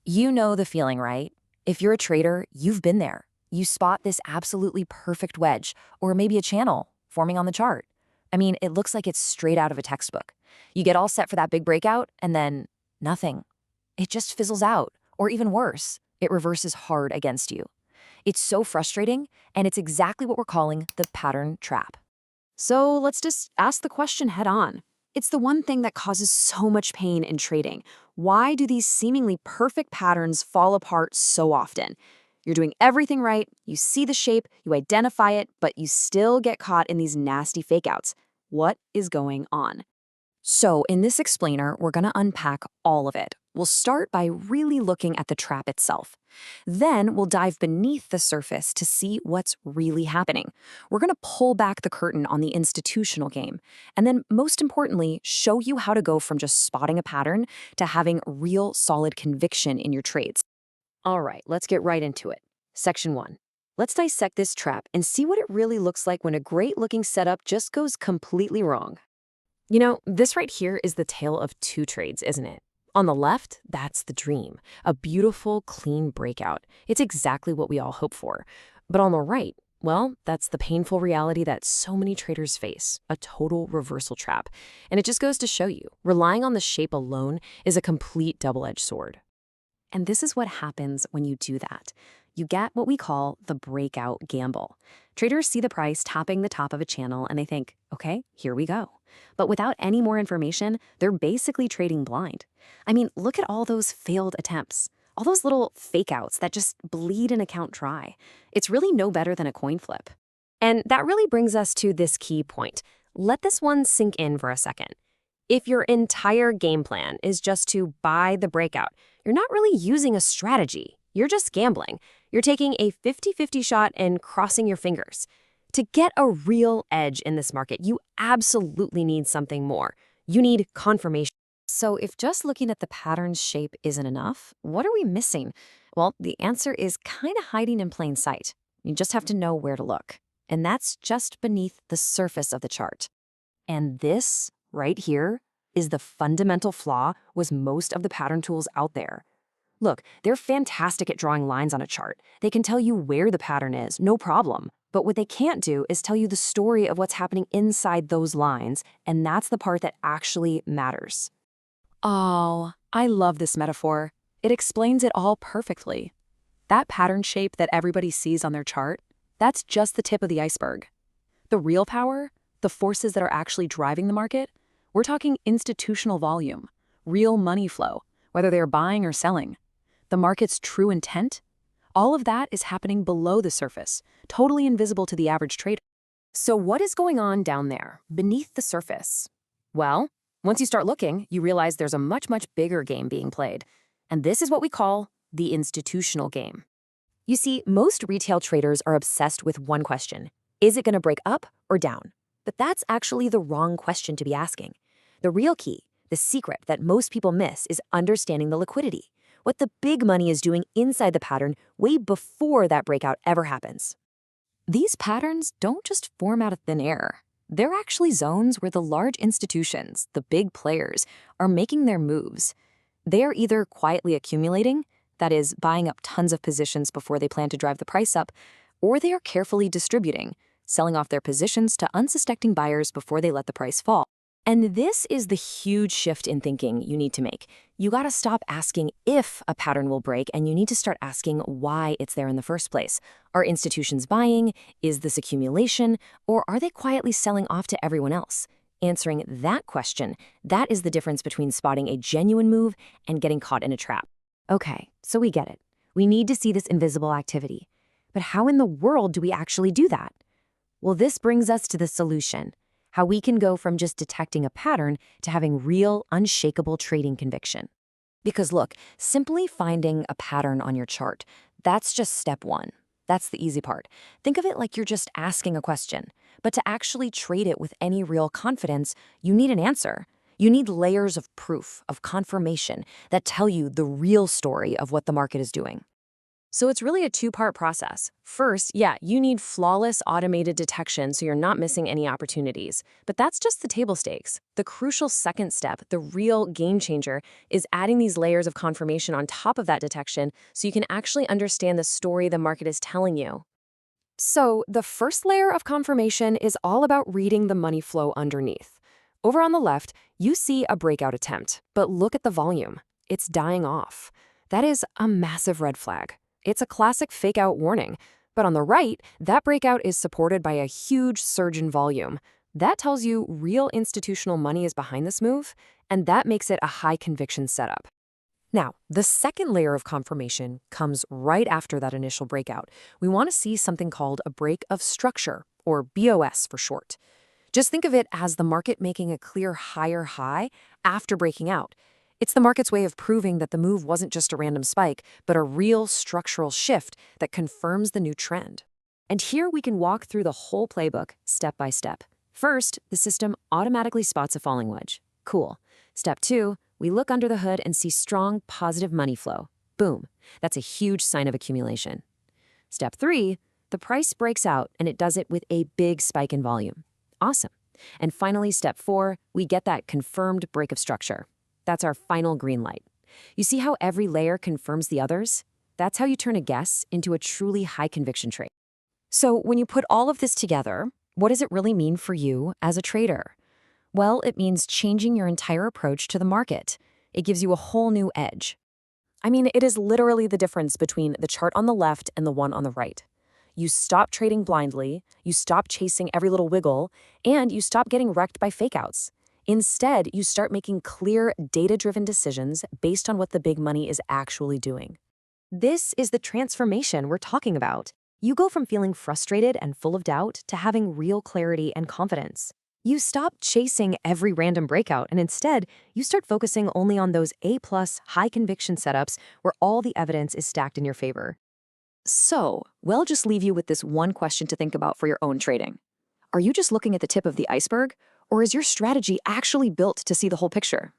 You know the feeling, right? If you're a trader, you've been there. You spot this absolutely perfect wedge, or maybe a channel, forming on the chart. I mean, it looks like it's straight out of a textbook. You get all set for that big breakout, and then nothing. It just fizzles out, or even worse, it reverses hard against you. It's so frustrating, and it's exactly what we're calling the pattern trap. So let's just ask the question head on. It's the one thing that causes so much pain in trading. Why do these seemingly perfect patterns fall apart so often? You're doing everything right, you see the shape, you identify it, but you still get caught in these nasty fakeouts. What is going on? So in this explainer, we're going to unpack all of it. We'll start by really looking at the trap itself. Then we'll dive beneath the surface to see what's really happening. We're going to pull back the curtain on the institutional game. And then most importantly, show you how to go from just spotting a pattern to having real solid conviction in your trades. All right, let's get right into it. Section 1. Let's dissect this trap and see what it really looks like when a great-looking setup just goes completely wrong. You know, this right here is the tale of two trades, isn't it? On the left, that's the dream, a beautiful, clean breakout. It's exactly what we all hope for. But on the right, well, that's the painful reality that so many traders face, a total reversal trap. And it just goes to show you, relying on the shape alone is a complete double-edged sword. And this is what happens when you do that. You get what we call the breakout gamble. Traders see the price topping the top of a channel and they think, okay, here we go. But without any more information, they're basically trading blind. I mean, look at all those failed attempts. All those little fake outs that just bleed an account dry. It's really no better than a coin flip. And that really brings us to this key point. Let this one sink in for a second. If your entire game plan is just to buy the breakout, you're not really using a strategy. You're just gambling. You're taking a 50-50 shot and crossing your fingers. To get a real edge in this market, you absolutely need something more. You need confirmation. So if just looking at the pattern's shape isn't enough, what are we missing? Well, the answer is kind of hiding in plain sight. You just have to know where to look. And that's just beneath the surface of the chart. And this, right here, is the fundamental flaw with most of the pattern tools out there. Look, they're fantastic at drawing lines on a chart. They can tell you where the pattern is, no problem. But what they can't do is tell you the story of what's happening inside those lines, and that's the part that actually matters. Oh, I love this metaphor. It explains it all perfectly. That pattern shape that everybody sees on their chart, that's just the tip of the iceberg. The real power, the forces that are actually driving the market, we're talking institutional volume, real money flow, whether they're buying or selling. The market's true intent, all of that is happening below the surface, totally invisible to the average trader. So what is going on down there, beneath the surface? Well, once you start looking, you realize there's a much, much bigger game being played. And this is what we call the institutional game. You see, most retail traders are obsessed with one question. Is it going to break up or down? But that's actually the wrong question to be asking. The real key, the secret that most people miss, is understanding the liquidity, what the big money is doing inside the pattern way before that breakout ever happens. These patterns don't just form out of thin air. They're actually zones where the large institutions, the big players, are making their moves. They are either quietly accumulating, that is, buying up tons of positions before they plan to drive the price up, or they are carefully distributing, selling off their positions to unsuspecting buyers before they let the price fall. And this is the huge shift in thinking you need to make. You gotta stop asking if a pattern will break, and you need to start asking why it's there in the first place. Are institutions buying? Is this accumulation? Or are they quietly selling off to everyone else? Answering that question, that is the difference between spotting a genuine move and getting caught in a trap. Okay, so we get it. We need to see this invisible activity. But how in the world do we actually do that? Well, this brings us to the solution. How we can go from just detecting a pattern to having real, unshakable trading conviction. Because look, simply finding a pattern on your chart, that's just step one. That's the easy part. Think of it like you're just asking a question. But to actually trade it with any real confidence, you need an answer. You need layers of proof, of confirmation, that tell you the real story of what the market is doing. So it's really a two-part process. First, yeah, you need flawless automated detection so you're not missing any opportunities. But that's just the table stakes. The crucial second step, the real game changer, is adding these layers of confirmation on top of that detection so you can actually understand the story the market is telling you. So, the first layer of confirmation is all about reading the money flow underneath. Over on the left, you see a breakout attempt, but look at the volume. It's dying off. That is a massive red flag. It's a classic fake out warning. But on the right, that breakout is supported by a huge surge in volume. That tells you real institutional money is behind this move, and that makes it a high conviction setup. Now, the second layer of confirmation comes right after that initial breakout. We want to see something called a break of structure, or BOS for short. Just think of it as the market making a clear higher high after breaking out. It's the market's way of proving that the move wasn't just a random spike, but a real structural shift that confirms the new trend. And here we can walk through the whole playbook step by step. First, the system automatically spots a falling wedge. Cool. Step 2, we look under the hood and see strong, positive money flow. Boom. That's a huge sign of accumulation. Step 3, the price breaks out and it does it with a big spike in volume. Awesome. And finally, step 4, we get that confirmed break of structure. That's our final green light. You see how every layer confirms the others? That's how you turn a guess into a truly high conviction trade. So when you put all of this together, what does it really mean for you as a trader? Well, it means changing your entire approach to the market. It gives you a whole new edge. I mean, it is literally the difference between the chart on the left and the one on the right. You stop trading blindly, you stop chasing every little wiggle, and you stop getting wrecked by fakeouts. Instead, you start making clear, data-driven decisions based on what the big money is actually doing. This is the transformation we're talking about. You go from feeling frustrated and full of doubt to having real clarity and confidence. You stop chasing every random breakout and instead, you start focusing only on those A-plus high conviction setups where all the evidence is stacked in your favor. So, we'll just leave you with this one question to think about for your own trading. Are you just looking at the tip of the iceberg, or is your strategy actually built to see the whole picture?